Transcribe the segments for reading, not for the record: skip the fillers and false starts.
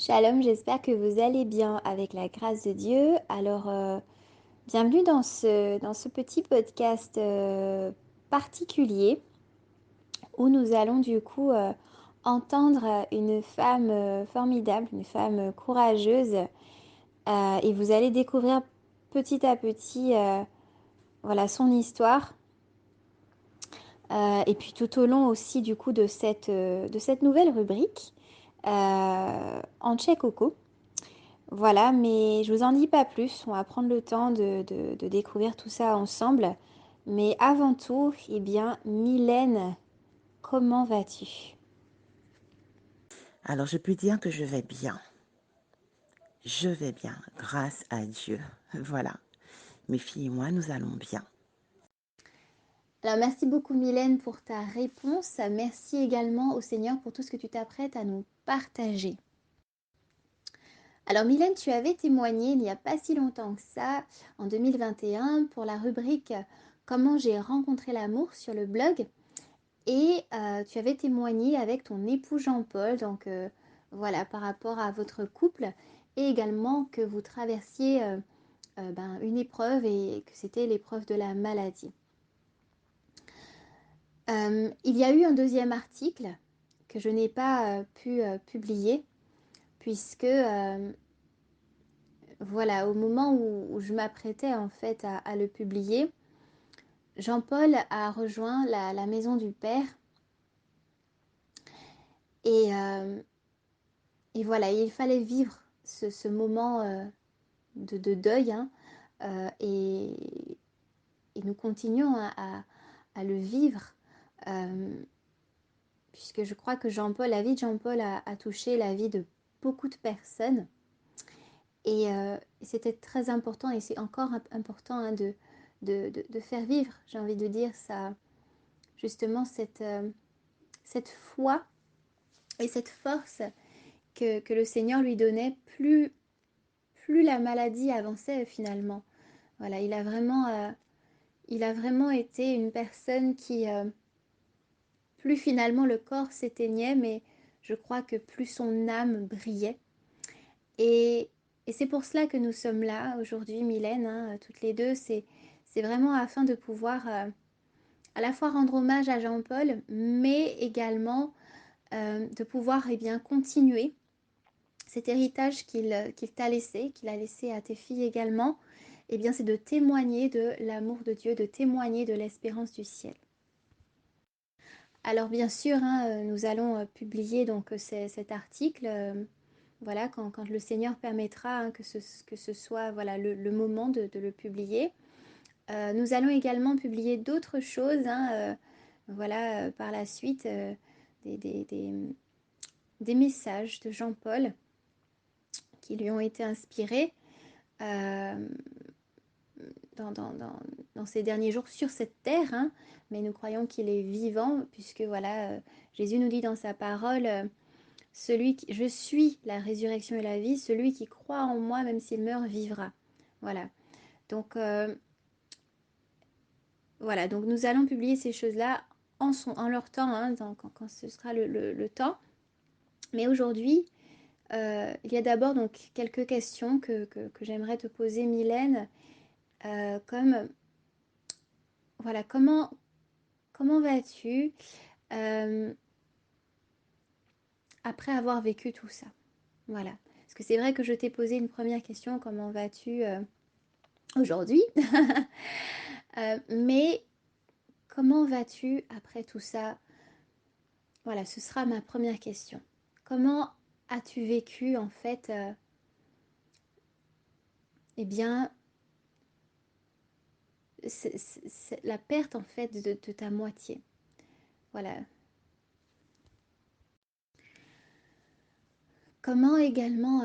Shalom, j'espère que vous allez bien avec la grâce de Dieu. Bienvenue dans ce petit podcast particulier où nous allons entendre une femme formidable, une femme courageuse et vous allez découvrir petit à petit son histoire. Et puis tout au long aussi de cette nouvelle rubrique en tchèque coco. Voilà, mais je vous en dis pas plus. On va prendre le temps de découvrir tout ça ensemble. Mais avant tout, Mylène, comment vas-tu? Alors, je peux dire que je vais bien. Je vais bien, grâce à Dieu. Voilà. Mes filles et moi, nous allons bien. Alors, merci beaucoup, Mylène, pour ta réponse. Merci également au Seigneur pour tout ce que tu t'apprêtes à nous partager. Alors, Mylène, tu avais témoigné il n'y a pas si longtemps que ça, en 2021, pour la rubrique Comment j'ai rencontré l'amour sur le blog. Et tu avais témoigné avec ton époux Jean-Paul, voilà, par rapport à votre couple, et également que vous traversiez une épreuve et que c'était l'épreuve de la maladie. Il y a eu un deuxième article que je n'ai pas pu publier, puisque voilà, au moment où je m'apprêtais en fait à le publier, Jean-Paul a rejoint la maison du Père. Et, euh, Et voilà, il fallait vivre ce moment de deuil, hein, et nous continuons à le vivre, euh, puisque je crois que la vie de Jean-Paul a touché la vie de beaucoup de personnes. C'était très important, et c'est encore important, hein, de faire vivre, j'ai envie de dire, ça, justement, cette foi et cette force que le Seigneur lui donnait, plus la maladie avançait finalement. Voilà, il a vraiment été une personne qui, plus finalement le corps s'éteignait, mais je crois que plus son âme brillait. Et, et c'est pour cela que nous sommes là aujourd'hui, Mylène, hein, toutes les deux. C'est vraiment afin de pouvoir à la fois rendre hommage à Jean-Paul, mais également de pouvoir continuer cet héritage qu'il t'a laissé, qu'il a laissé à tes filles également, c'est de témoigner de l'amour de Dieu, de témoigner de l'espérance du ciel. Alors bien sûr, hein, nous allons publier cet article, voilà, quand le Seigneur permettra, hein, que ce soit voilà, le moment de le publier. Nous allons également publier d'autres choses, hein, voilà, par la suite, des, des- des- des messages de Jean-Paul qui lui ont été inspirés. euh, dans ces derniers jours sur cette terre, hein, mais nous croyons qu'il est vivant, puisque voilà, Jésus nous dit dans sa parole, je suis la résurrection et la vie, celui qui croit en moi, même s'il meurt, vivra. Voilà. Donc, voilà, donc nous allons publier ces choses-là en leur temps, hein, quand ce sera le temps. Mais aujourd'hui, il y a d'abord donc quelques questions que j'aimerais te poser, Mylène, comme voilà, comment vas-tu euh, après avoir vécu tout ça? Voilà. Parce que c'est vrai que je t'ai posé une première question, comment vas-tu aujourd'hui? Mais comment vas-tu après tout ça? Voilà, ce sera ma première question. Comment as-tu vécu en fait eh bien, la perte en fait de ta moitié? Voilà. Comment également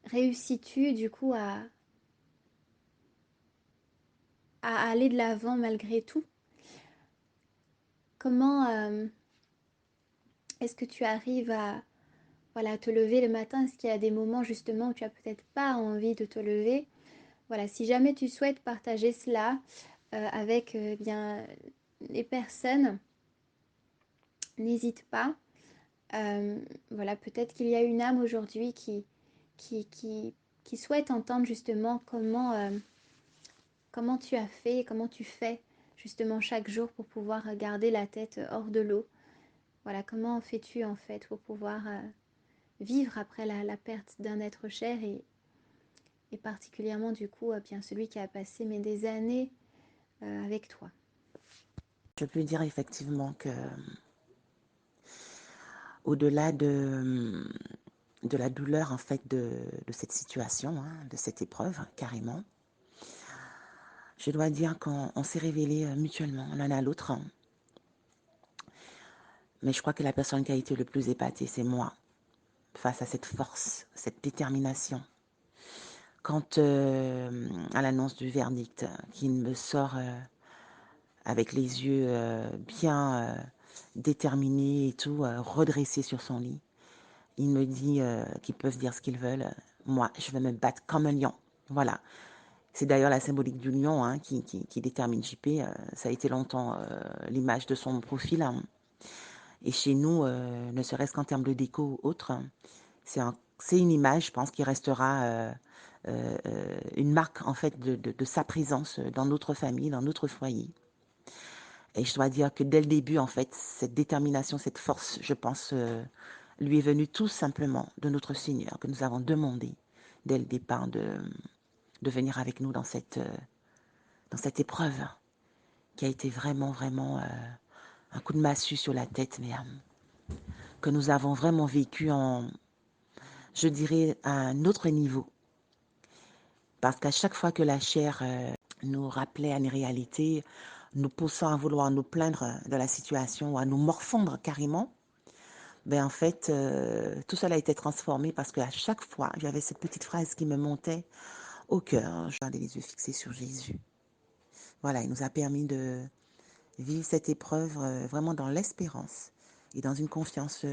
réussis-tu du coup à aller de l'avant malgré tout? Comment est-ce que tu arrives à voilà, te lever le matin? Est-ce qu'il y a des moments justement où tu as peut-être pas envie de te lever? Voilà, si jamais tu souhaites partager cela avec bien les personnes, n'hésite pas. Voilà, peut-être qu'il y a une âme aujourd'hui qui, qui, qui souhaite entendre justement comment tu as fait, comment tu fais justement chaque jour pour pouvoir garder la tête hors de l'eau. Voilà, comment fais-tu en fait pour pouvoir vivre après la perte d'un être cher et particulièrement du coup bien celui qui a passé mais des années avec toi. Je peux dire effectivement que au-delà de la douleur en fait de cette situation, hein, de cette épreuve, carrément, je dois dire qu'on s'est révélé mutuellement l'un à l'autre. Mais je crois que la personne qui a été le plus épatée, c'est moi, face à cette force, cette détermination. Quant à l'annonce du verdict, qui me sort avec les yeux bien déterminés et tout, redressés sur son lit, il me dit qu'ils peuvent dire ce qu'ils veulent. Moi, je vais me battre comme un lion. Voilà. C'est d'ailleurs la symbolique du lion hein, qui détermine JP. Ça a été longtemps l'image de son profil. Hein. Et chez nous, ne serait-ce qu'en termes de déco ou autre, c'est une image, je pense, qui restera une marque en fait de sa présence dans notre famille, dans notre foyer. Et je dois dire que dès le début, en fait, cette détermination, cette force, je pense, lui est venue tout simplement de notre Seigneur, que nous avons demandé dès le départ de venir avec nous dans cette épreuve qui a été vraiment, vraiment un coup de massue sur la tête, mais que nous avons vraiment vécu je dirais, à un autre niveau. Parce qu'à chaque fois que la chair nous rappelait à une réalité, nous poussant à vouloir nous plaindre de la situation ou à nous morfondre carrément, ben en fait, tout cela a été transformé parce qu'à chaque fois, j'avais cette petite phrase qui me montait au cœur. Je gardais les yeux fixés sur Jésus. Voilà, il nous a permis de vivre cette épreuve vraiment dans l'espérance et dans une confiance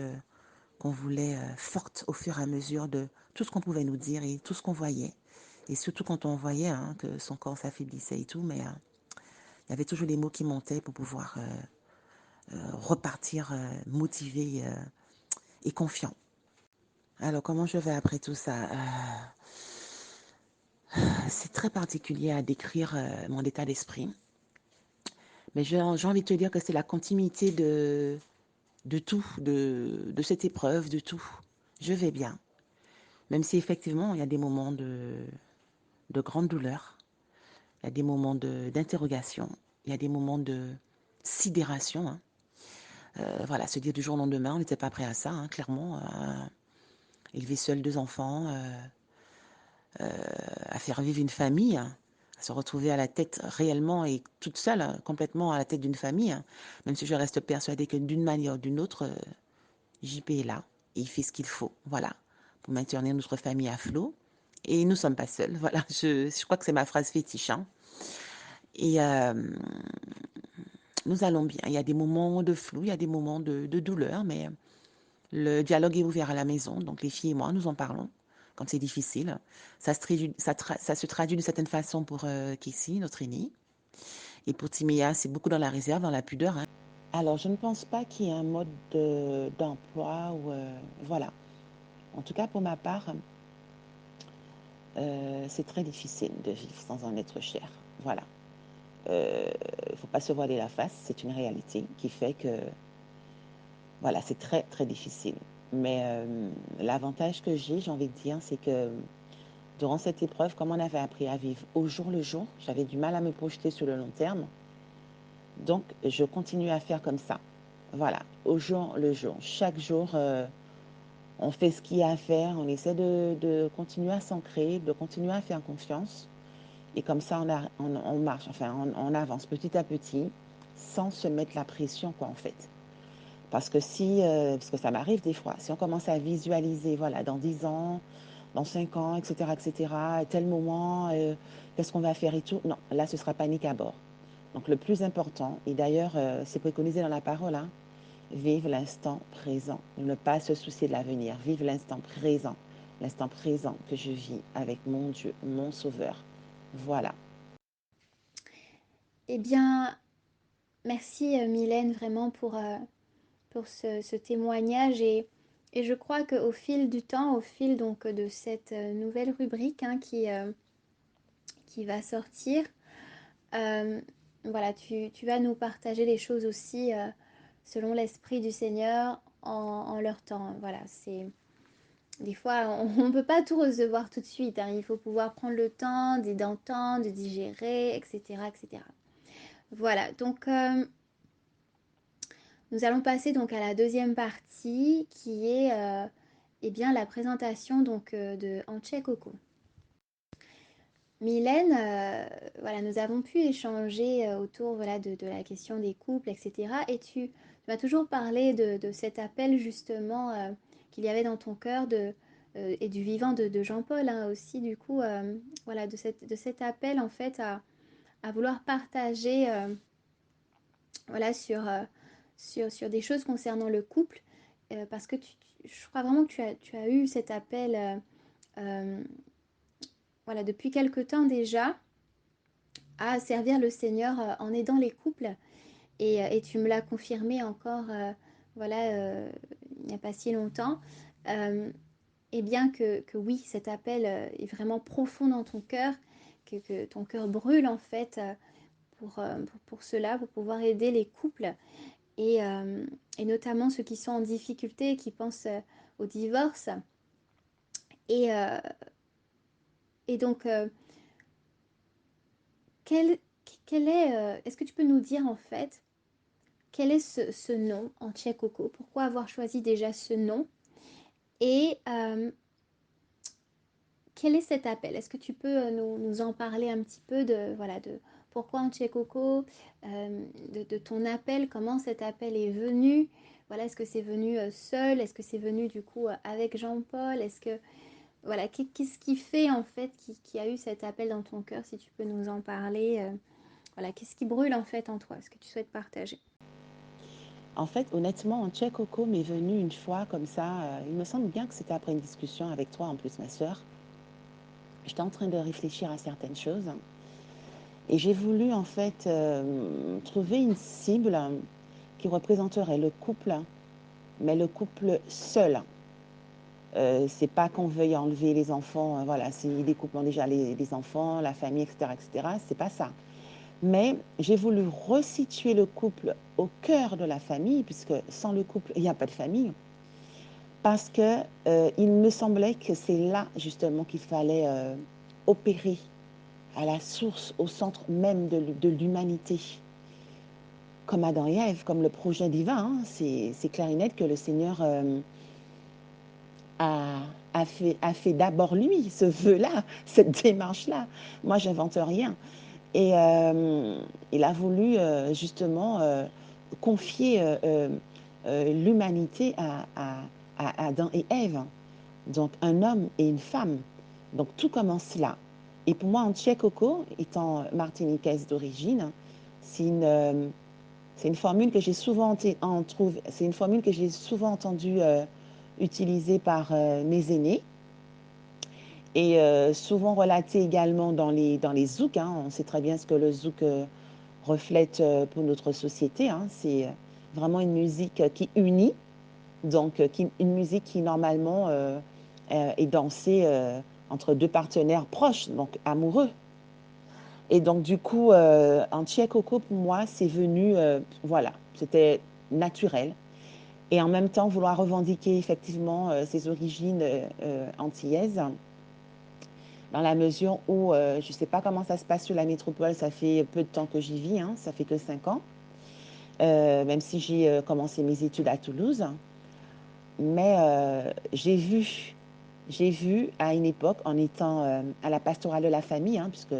qu'on voulait forte au fur et à mesure de tout ce qu'on pouvait nous dire et tout ce qu'on voyait. Et surtout quand on voyait hein, que son corps s'affaiblissait et tout, mais il y avait toujours les mots qui montaient pour pouvoir repartir motivé et confiant. Alors comment je vais après tout ça c'est très particulier à décrire mon état d'esprit. Mais j'ai envie de te dire que c'est la continuité de tout, de cette épreuve, de tout. Je vais bien. Même si effectivement, il y a des moments de grande douleur, il y a des moments d'interrogation, il y a des moments de sidération. Hein. Voilà, se dire du jour au lendemain, on n'était pas prêt à ça, hein, clairement. Élever seul 2 enfants, à faire vivre une famille, hein, à se retrouver à la tête réellement et toute seule, hein, complètement à la tête d'une famille. Hein, même si je reste persuadée que d'une manière ou d'une autre, JP est là et il fait ce qu'il faut, voilà, pour maintenir notre famille à flot. Et nous ne sommes pas seuls, voilà, je crois que c'est ma phrase fétiche. Hein. Et nous allons bien. Il y a des moments de flou, il y a des moments de douleur, mais le dialogue est ouvert à la maison, donc les filles et moi, nous en parlons quand c'est difficile. Ça se traduit d'une certaine façon pour Casey, notre aînée. Et pour Timéa, c'est beaucoup dans la réserve, dans la pudeur. Hein. Alors, je ne pense pas qu'il y ait un mode d'emploi ou voilà. En tout cas, pour ma part, c'est très difficile de vivre sans un être cher. Voilà. Il ne faut pas se voiler la face, c'est une réalité qui fait que, voilà, c'est très, très difficile. Mais l'avantage que j'ai envie de dire, c'est que durant cette épreuve, comme on avait appris à vivre au jour le jour, j'avais du mal à me projeter sur le long terme. Donc, je continue à faire comme ça. Voilà, au jour le jour. Chaque jour, on fait ce qu'il y a à faire, on essaie de continuer à s'ancrer, de continuer à faire confiance. Et comme ça, on marche, enfin, on avance petit à petit, sans se mettre la pression, quoi, en fait. Parce que parce que ça m'arrive des fois, si on commence à visualiser, voilà, dans 10 ans, dans 5 ans, etc., à tel moment, qu'est-ce qu'on va faire et tout, non, là, ce sera panique à bord. Donc, le plus important, et d'ailleurs, c'est préconisé dans la parole, hein, vivre l'instant présent, ne pas se soucier de l'avenir, vivre l'instant présent que je vis avec mon Dieu, mon Sauveur. Voilà. Eh bien, merci Mylène vraiment pour ce témoignage et je crois qu'au fil du temps, au fil donc de cette nouvelle rubrique hein, qui va sortir, voilà, tu vas nous partager les choses aussi selon l'Esprit du Seigneur en leur temps. Voilà, c'est... Des fois, on ne peut pas tout recevoir tout de suite. Hein. Il faut pouvoir prendre le temps d'entendre, de digérer, etc., etc. Voilà, donc nous allons passer donc à la deuxième partie qui est eh bien, la présentation donc, de Antje Coco. Mylène, voilà, nous avons pu échanger autour voilà, de la question des couples, etc. Et tu m'as toujours parlé de cet appel justement qu'il y avait dans ton cœur et du vivant de Jean-Paul hein, aussi, du coup, voilà, de cet appel en fait à vouloir partager voilà, sur des choses concernant le couple, parce que je crois vraiment que tu as eu cet appel voilà, depuis quelque temps déjà à servir le Seigneur en aidant les couples. Et tu me l'as confirmé encore, voilà, il n'y a pas si longtemps. Et bien que oui, cet appel est vraiment profond dans ton cœur, que ton cœur brûle en fait pour cela, pour pouvoir aider les couples et notamment ceux qui sont en difficulté, qui pensent au divorce. Et, euh, et donc, quel, quel est, est-ce que tu peux nous dire en fait, quel est ce nom en Coco? Pourquoi avoir choisi déjà ce nom? Et quel est cet appel? Est-ce que tu peux nous en parler un petit peu de, voilà, de pourquoi en Coco, de ton appel, comment cet appel est venu? Voilà, est-ce que c'est venu seul? Est-ce que c'est venu du coup avec Jean-Paul? Est-ce que voilà, qu'est-ce qui fait en fait qui a eu cet appel dans ton cœur, si tu peux nous en parler voilà, qu'est-ce qui brûle en fait en toi? Ce que tu souhaites partager? En fait, honnêtement, Antje Coco m'est venu une fois comme ça. Il me semble bien que c'était après une discussion avec toi, en plus, ma sœur. J'étais en train de réfléchir à certaines choses. Et j'ai voulu, en fait, trouver une cible qui représenterait le couple, mais le couple seul. C'est pas qu'on veuille enlever les enfants, voilà, si les couples ont déjà les enfants, la famille, etc., c'est pas ça. Mais j'ai voulu resituer le couple au cœur de la famille, puisque sans le couple, il n'y a pas de famille. Parce que il me semblait que c'est là justement qu'il fallait opérer à la source, au centre même de l'humanité. Comme Adam et Ève, comme le projet divin, hein, c'est clair et net que le Seigneur a fait d'abord lui ce vœu-là, cette démarche-là. Moi, j'invente rien. Et il a voulu justement confier l'humanité à Adam et Ève. Donc un homme et une femme. Donc tout commence là. Et pour moi, Antje Coco, étant martiniquaise d'origine, c'est une formule que j'ai souvent, c'est une formule que j'ai souvent entendue utilisée par mes aînés et souvent relatée également dans les zouks. Hein. On sait très bien ce que le zouk reflète pour notre société. Hein. C'est vraiment une musique qui unit, donc une musique qui normalement est dansée entre deux partenaires proches, donc amoureux. Et donc du coup, Antje Coco pour moi, c'est venu, voilà, c'était naturel. Et en même temps, vouloir revendiquer effectivement ses origines antillaises, dans la mesure où je ne sais pas comment ça se passe sur la métropole, ça fait peu de temps que j'y vis, hein, ça fait que 5 ans, même si j'ai commencé mes études à Toulouse. Mais j'ai vu à une époque, en étant à la pastorale de la famille, hein, puisque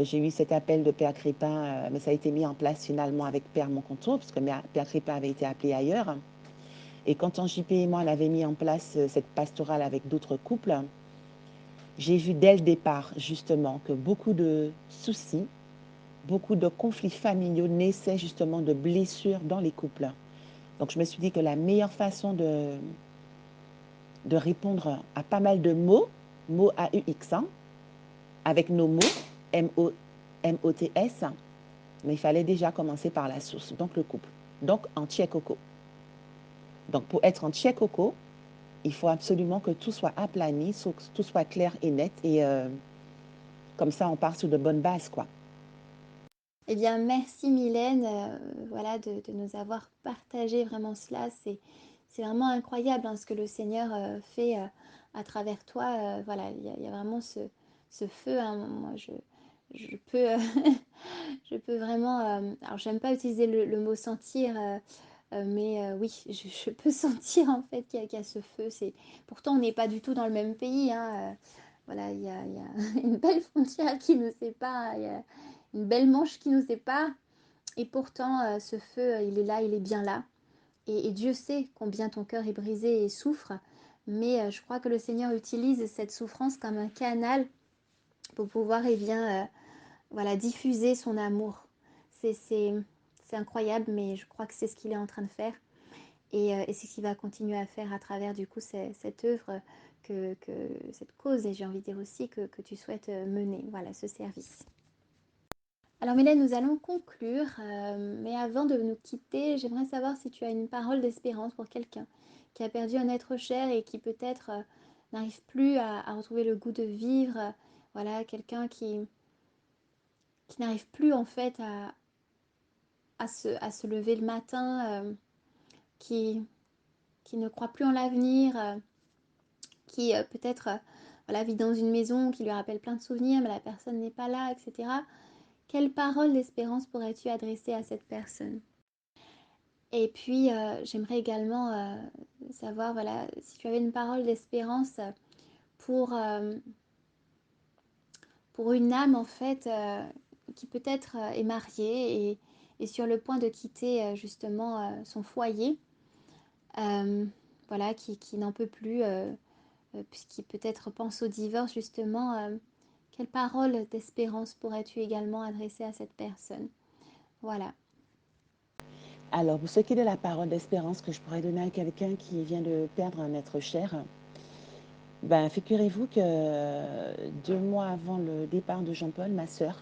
j'ai eu cet appel de Père Crépin, mais ça a été mis en place finalement avec Père Moncontour, puisque Père Crépin avait été appelé ailleurs. Et quand en JP et moi, on avait mis en place cette pastorale avec d'autres couples, j'ai vu dès le départ, justement, que beaucoup de soucis, beaucoup de conflits familiaux naissaient justement de blessures dans les couples. Donc je me suis dit que la meilleure façon de répondre à pas mal de mots, mots AUX, hein, avec nos mots, M-O-T-S, mais il fallait déjà commencer par la source, donc le couple. Donc Antje Coco. Donc, pour être en check coco, il faut absolument que tout soit aplani, que tout soit clair et net. Et comme ça, on part sur de bonnes bases, quoi. Eh bien, merci Mylène, voilà, de nous avoir partagé vraiment cela. C'est vraiment incroyable hein, ce que le Seigneur fait à travers toi. Voilà, il y a vraiment ce feu. Hein. Moi, je peux, je peux vraiment. Alors, j'aime pas utiliser le mot sentir, mais oui, je peux sentir en fait qu'il y a ce feu. Pourtant, on n'est pas du tout dans le même pays. Hein. Voilà, il y a une belle frontière qui nous sépare. Il y a une belle manche qui nous sépare. Et pourtant, ce feu, il est là, il est bien là. Et Dieu sait combien ton cœur est brisé et souffre. Mais je crois que le Seigneur utilise cette souffrance comme un canal pour pouvoir eh bien, voilà, diffuser son amour. C'est, c'est, c'est incroyable, mais je crois que c'est ce qu'il est en train de faire. Et c'est ce qu'il va continuer à faire à travers du coup cette œuvre, que cette cause, et j'ai envie de dire aussi que tu souhaites mener, voilà, ce service. Alors Mylène, nous allons conclure, mais avant de nous quitter, j'aimerais savoir si tu as une parole d'espérance pour quelqu'un qui a perdu un être cher et qui peut-être n'arrive plus à retrouver le goût de vivre. Voilà, quelqu'un qui n'arrive plus en fait à se lever le matin, qui, qui ne croit plus en l'avenir, qui peut-être voilà, vit dans une maison qui lui rappelle plein de souvenirs, mais la personne n'est pas là, etc. Quelle parole d'espérance pourrais-tu adresser à cette personne? Et puis, j'aimerais également savoir, voilà, si tu avais une parole d'espérance pour, euh, pour une âme, en fait, qui peut-être est mariée et sur le point de quitter justement son foyer, euh, voilà, qui n'en peut plus, puisqu'il peut-être pense au divorce, justement. Quelle parole d'espérance pourrais-tu également adresser à cette personne? Voilà. Alors, pour ce qui est de la parole d'espérance que je pourrais donner à quelqu'un qui vient de perdre un être cher, ben, figurez-vous que 2 mois avant le départ de Jean-Paul, ma sœur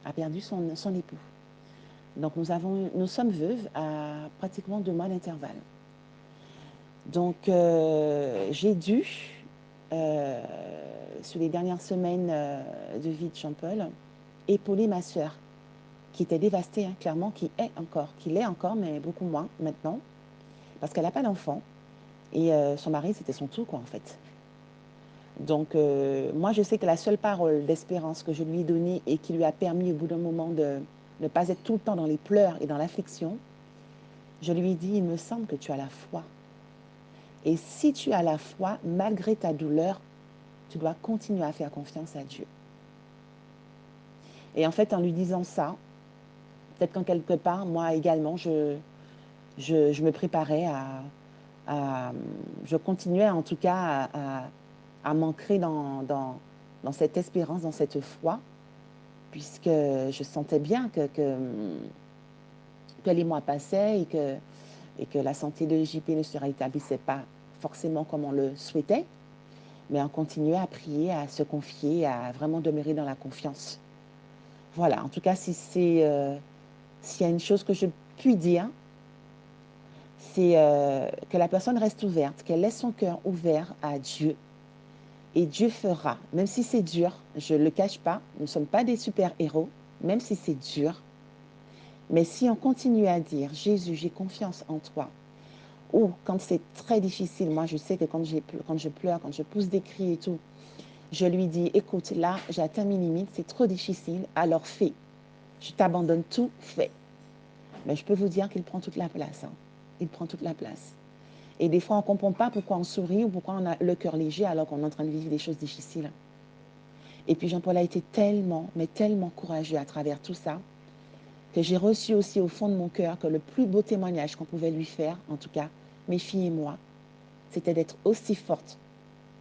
a perdu son époux. Donc, nous sommes veuves à pratiquement 2 mois d'intervalle. Donc, j'ai dû, euh, sur les dernières semaines de vie de Jean-Paul, épauler ma sœur, qui était dévastée, hein, clairement, qui l'est encore, mais beaucoup moins maintenant, parce qu'elle n'a pas d'enfant. Et son mari, c'était son tout, quoi, en fait. Donc, moi, je sais que la seule parole d'espérance que je lui ai donnée et qui lui a permis, au bout d'un moment, de ne pas être tout le temps dans les pleurs et dans l'affliction, je lui ai dit, il me semble que tu as la foi. Et si tu as la foi, malgré ta douleur, tu dois continuer à faire confiance à Dieu. Et en fait, en lui disant ça, peut-être qu'en quelque part, moi également, je me préparais je continuais en tout cas à m'ancrer dans cette espérance, dans cette foi, puisque je sentais bien que les mois passaient et que la santé de JP ne se rétablissait pas forcément comme on le souhaitait, mais on continuait à prier, à se confier, à vraiment demeurer dans la confiance. Voilà, en tout cas, s'il y a une chose que je puis dire, c'est que la personne reste ouverte, qu'elle laisse son cœur ouvert à Dieu. Et Dieu fera, même si c'est dur, je ne le cache pas, nous ne sommes pas des super-héros, même si c'est dur. Mais si on continue à dire, Jésus, j'ai confiance en toi, ou quand c'est très difficile, moi je sais que quand je pleure, quand je pousse des cris et tout, je lui dis, écoute, là, j'ai atteint mes limites, c'est trop difficile, alors fais. Je t'abandonne tout, fais. Mais je peux vous dire qu'il prend toute la place. Hein. Il prend toute la place. Et des fois, on ne comprend pas pourquoi on sourit ou pourquoi on a le cœur léger alors qu'on est en train de vivre des choses difficiles. Et puis Jean-Paul a été tellement, mais tellement courageux à travers tout ça, que j'ai reçu aussi au fond de mon cœur que le plus beau témoignage qu'on pouvait lui faire, en tout cas mes filles et moi, c'était d'être aussi forte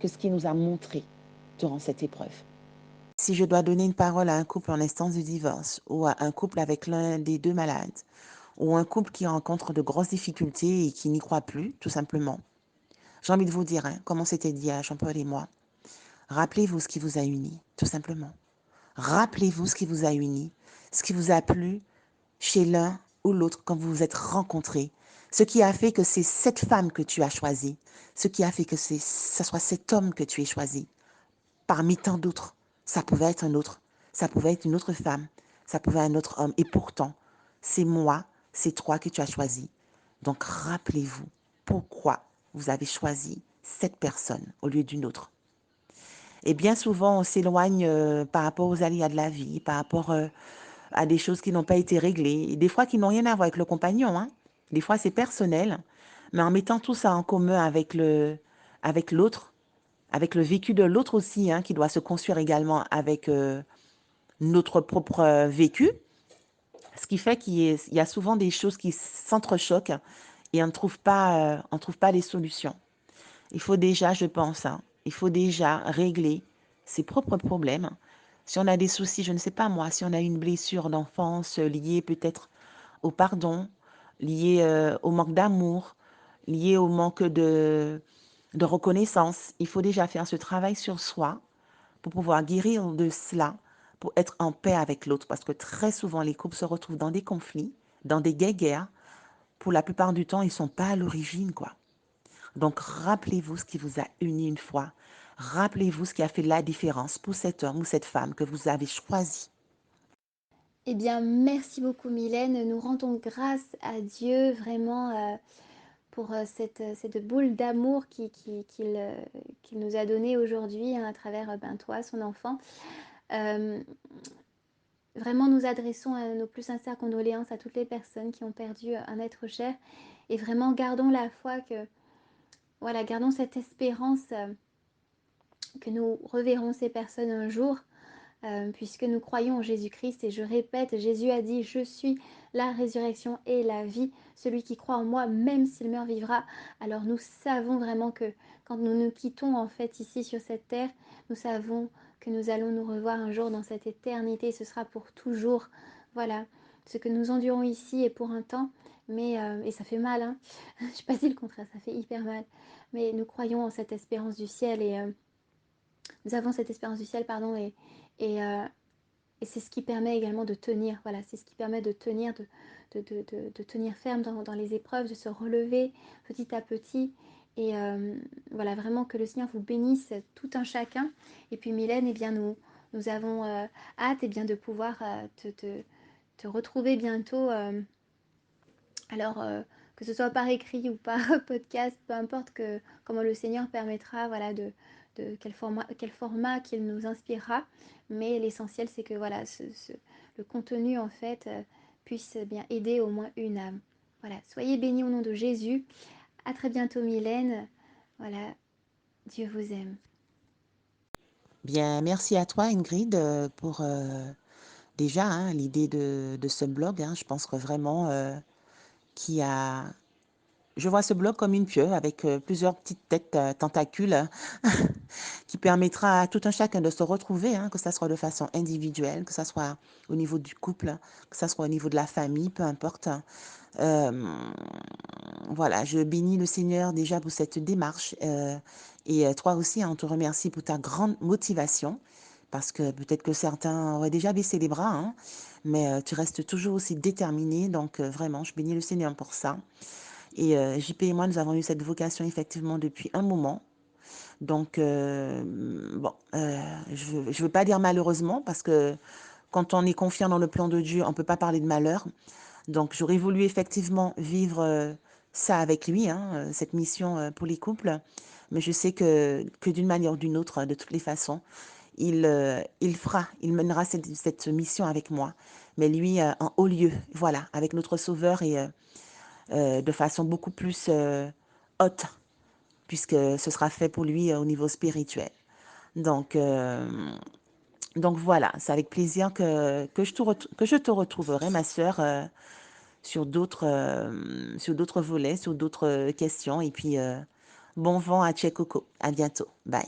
que ce qu'il nous a montré durant cette épreuve. Si je dois donner une parole à un couple en instance de divorce, ou à un couple avec l'un des deux malades, ou un couple qui rencontre de grosses difficultés et qui n'y croit plus, tout simplement, j'ai envie de vous dire, hein, comme on s'était dit à Jean-Paul et moi, rappelez-vous ce qui vous a unis, tout simplement. Rappelez-vous ce qui vous a unis, ce qui vous a plu chez l'un ou l'autre quand vous vous êtes rencontrés, Ce qui a fait que c'est cette femme que tu as choisie. Ce qui a fait que ça soit cet homme que tu aies choisi. Parmi tant d'autres. Ça pouvait être un autre. Ça pouvait être une autre femme. Ça pouvait être un autre homme. Et pourtant, c'est moi, c'est toi que tu as choisi. Donc rappelez-vous pourquoi vous avez choisi cette personne au lieu d'une autre. Et bien souvent, on s'éloigne par rapport aux aléas de la vie, par rapport à des choses qui n'ont pas été réglées, et des fois qui n'ont rien à voir avec le compagnon, hein. Des fois, c'est personnel, mais en mettant tout ça en commun avec l'autre, avec le vécu de l'autre aussi, hein, qui doit se construire également avec notre propre vécu, ce qui fait qu'il y a souvent des choses qui s'entrechoquent et on ne trouve pas les solutions. Il faut déjà, je pense, hein, il faut déjà régler ses propres problèmes. Si on a des soucis, je ne sais pas moi, si on a une blessure d'enfance liée peut-être au pardon, liée au manque d'amour, liée au manque de reconnaissance, il faut déjà faire ce travail sur soi pour pouvoir guérir de cela, pour être en paix avec l'autre. Parce que très souvent, les couples se retrouvent dans des conflits, dans des guerres. Pour la plupart du temps, ils ne sont pas à l'origine, quoi. Donc, rappelez-vous ce qui vous a uni une fois. Rappelez-vous ce qui a fait la différence pour cet homme ou cette femme que vous avez choisi. Eh bien, merci beaucoup Mylène. Nous rendons grâce à Dieu vraiment pour cette boule d'amour qu'il nous a donnée aujourd'hui hein, à travers ben, toi, son enfant. Euh, Vraiment, nous adressons nos plus sincères condoléances à toutes les personnes qui ont perdu un être cher. Et vraiment, gardons la foi que, voilà, gardons cette espérance que nous reverrons ces personnes un jour, puisque nous croyons en Jésus-Christ. Et je répète, Jésus a dit, je suis la résurrection et la vie. Celui qui croit en moi, même s'il meurt, vivra. Alors nous savons vraiment que quand nous nous quittons en fait ici sur cette terre, nous savons que nous allons nous revoir un jour dans cette éternité. Ce sera pour toujours. Voilà, ce que nous endurons ici est pour un temps. Mais, et ça fait mal, hein. Je ne sais pas si le contraire, ça fait hyper mal. Mais nous croyons en cette espérance du ciel et nous avons cette espérance du ciel, pardon, et, euh, et c'est ce qui permet également de tenir, voilà, c'est ce qui permet de tenir, de tenir ferme dans les épreuves, de se relever petit à petit. Et voilà, vraiment que le Seigneur vous bénisse tout un chacun. Et puis Mylène, eh bien, nous avons hâte eh bien, de pouvoir te retrouver bientôt. Alors, que ce soit par écrit ou par podcast, peu importe comment le Seigneur permettra, voilà, de quel format qu'il nous inspirera. Mais l'essentiel, c'est que voilà, le contenu, en fait, puisse bien aider au moins une âme. Voilà, soyez bénis au nom de Jésus. À très bientôt, Mylène. Voilà, Dieu vous aime. Bien, merci à toi, Ingrid, pour déjà hein, l'idée de ce blog. Hein. Je pense que vraiment, qui a... Je vois ce blog comme une queue avec plusieurs petites têtes tentacules hein, qui permettra à tout un chacun de se retrouver, hein, que ce soit de façon individuelle, que ce soit au niveau du couple, que ce soit au niveau de la famille, peu importe. Euh, voilà, je bénis le Seigneur déjà pour cette démarche et toi aussi, hein, on te remercie pour ta grande motivation parce que peut-être que certains auraient déjà baissé les bras, hein, mais tu restes toujours aussi déterminé. Donc vraiment, je bénis le Seigneur pour ça. Et JP et moi, nous avons eu cette vocation effectivement depuis un moment. Donc, bon, je veux pas dire malheureusement parce que quand on est confiant dans le plan de Dieu, on ne peut pas parler de malheur. Donc, j'aurais voulu effectivement vivre ça avec lui, hein, cette mission pour les couples. Mais je sais que d'une manière ou d'une autre, de toutes les façons, il mènera cette mission avec moi. Mais lui, en haut lieu, voilà, avec notre Sauveur et de façon beaucoup plus haute, puisque ce sera fait pour lui au niveau spirituel. Donc, donc voilà, c'est avec plaisir que je te retrouverai, ma sœur, sur d'autres volets, sur d'autres questions. Et puis, bon vent à Tché Coco. À bientôt. Bye.